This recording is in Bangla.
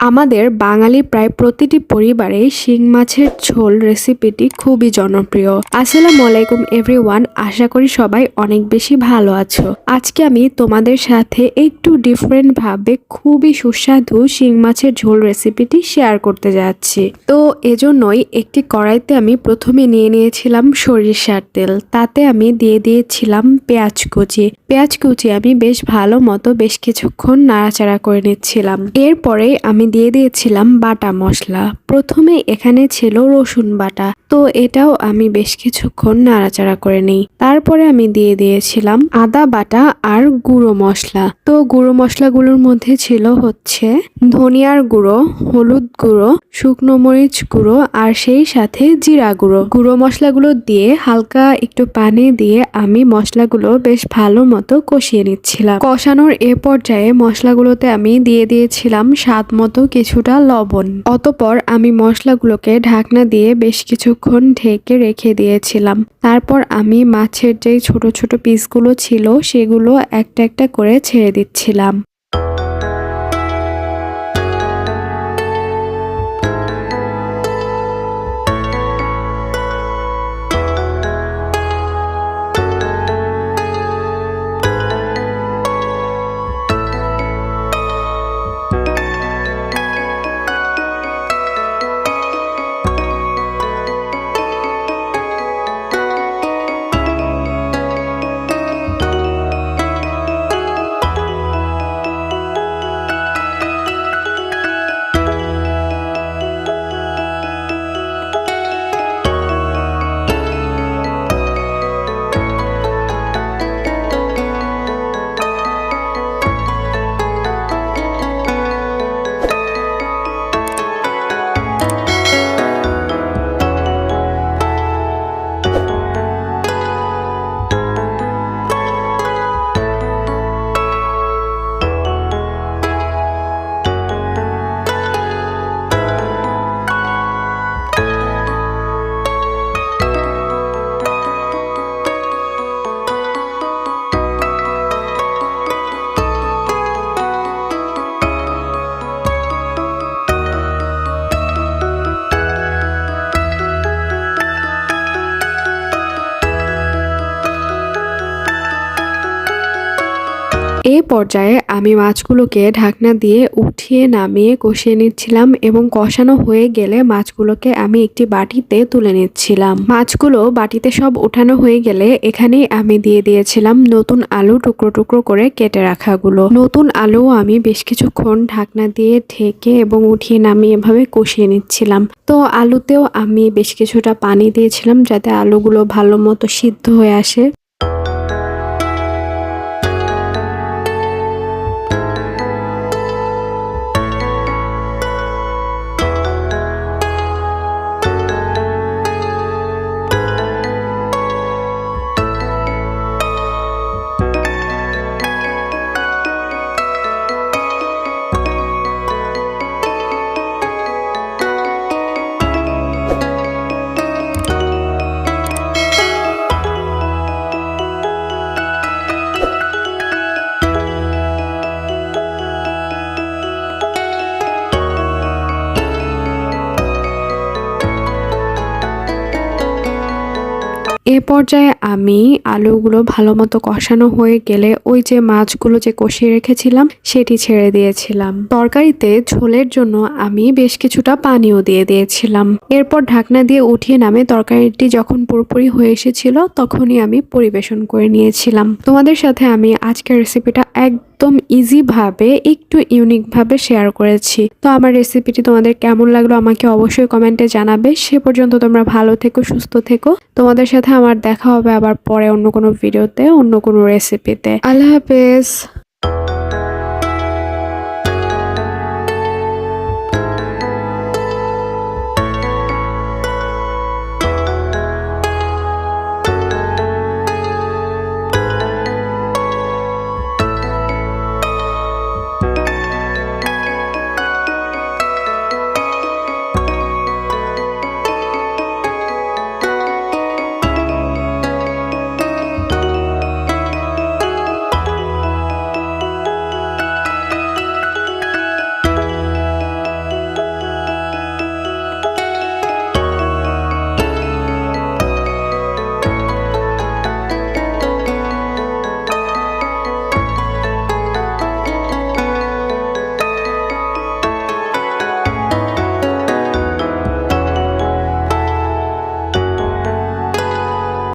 আমাদের বাঙালি প্রায় প্রতিটি পরিবারে শিং মাছের ঝোল রেসিপিটি খুবই জনপ্রিয়। আসসালামু আলাইকুম এভরিওয়ান, আশা করি সবাই অনেক বেশি ভালো আছো। আজকে আমি তোমাদের সাথে একটু ডিফারেন্ট ভাবে খুবই সুস্বাদু শিং মাছের ঝোল রেসিপিটি শেয়ার করতে যাচ্ছি। তো এজন্যই একটি কড়াইতে আমি প্রথমে নিয়ে নিয়েছিলাম সরিষার তেল, তাতে আমি দিয়ে দিয়েছিলাম পেঁয়াজ কুচি আমি বেশ ভালো মতো বেশ কিছুক্ষণ নাড়াচাড়া করে নিচ্ছিলাম। এরপরে আমি দিয়ে দিয়েছিলাম বাটা মশলা। প্রথমে এখানে ছিল রসুন বাটা, তো এটাও আমি বেশ কিছুক্ষণ নাড়াচাড়া করে নিই। তারপরে আমি দিয়ে দিয়েছিলাম আদা বাটা আর গুঁড়ো মশলা। তো গুঁড়ো মশলাগুলোর মধ্যে ছিল হচ্ছে ধনিয়ার গুঁড়ো, হলুদ গুঁড়ো, শুকনো মরিচ গুঁড়ো আর সেই সাথে জিরা গুঁড়ো। গুঁড়ো মশলাগুলো দিয়ে হালকা একটু পানি দিয়ে আমি মশলাগুলো বেশ ভালো মতো কষিয়ে নিচ্ছিলাম। কষানোর এ পর্যায়ে মশলাগুলোতে আমি দিয়ে দিয়েছিলাম স্বাদ মতো কিছুটা লবণ। অতঃপর আমি মশলাগুলোকে ঢাকনা দিয়ে বেশ কিছুক্ষণ ঢেকে রেখে দিয়েছিলাম। তারপর আমি মাছের যে ছোট ছোট পিসগুলো ছিল সেগুলো একটা একটা করে ছেড়ে দিচ্ছিলাম। এই পর্যায়ে আমি মাছগুলোকে ঢাকনা দিয়ে উঠিয়ে নামিয়ে কষিয়ে নিচ্ছিলাম এবং কষানো হয়ে গেলে মাছগুলোকে আমি একটি বাটিতে তুলে নিচ্ছিলাম। মাছগুলো বাটিতে সব উঠানো হয়ে গেলে এখানে আমি দিয়ে দিয়েছিলাম নতুন আলু টুকরো টুকরো করে কেটে রাখাগুলো। নতুন আলু আমি বেশ কিছুক্ষণ ঢাকনা দিয়ে ঢেকে এবং উঠিয়ে নামিয়ে এভাবে কষিয়ে নিচ্ছিলাম। তো আলুতেও আমি বেশ কিছুটা পানি দিয়েছিলাম যাতে আলুগুলো ভালো মতো সিদ্ধ হয়ে আসে। এ পর্যায়ে আমি আলুগুলো ভালো মতো কষানো হয়ে গেলে ওই যে মাছগুলো যে কষিয়ে রেখেছিলাম সেটি ছেড়ে দিয়েছিলাম। তরকারিতে ঝোলের জন্য আমি বেশ কিছুটা পানিও দিয়ে দিয়েছিলাম। এরপর ঢাকনা দিয়ে উঠিয়ে নামে তরকারিটি যখন পুরোপুরি হয়ে এসেছিল তখনই আমি পরিবেশন করে নিয়েছিলাম। তোমাদের সাথে আমি আজকের রেসিপিটা একদম ইজি ভাবে একটু ইউনিক ভাবে শেয়ার করেছি। তো আমার রেসিপিটি তোমাদের কেমন লাগলো আমাকে অবশ্যই কমেন্টে জানাবে। সে পর্যন্ত তোমরা ভালো থেকো, সুস্থ থেকো। তোমাদের সাথে আমার দেখা হবে আবার পরে অন্য কোনো ভিডিওতে, অন্য কোনো রেসিপিতে। আল্লাহ হাফেজ।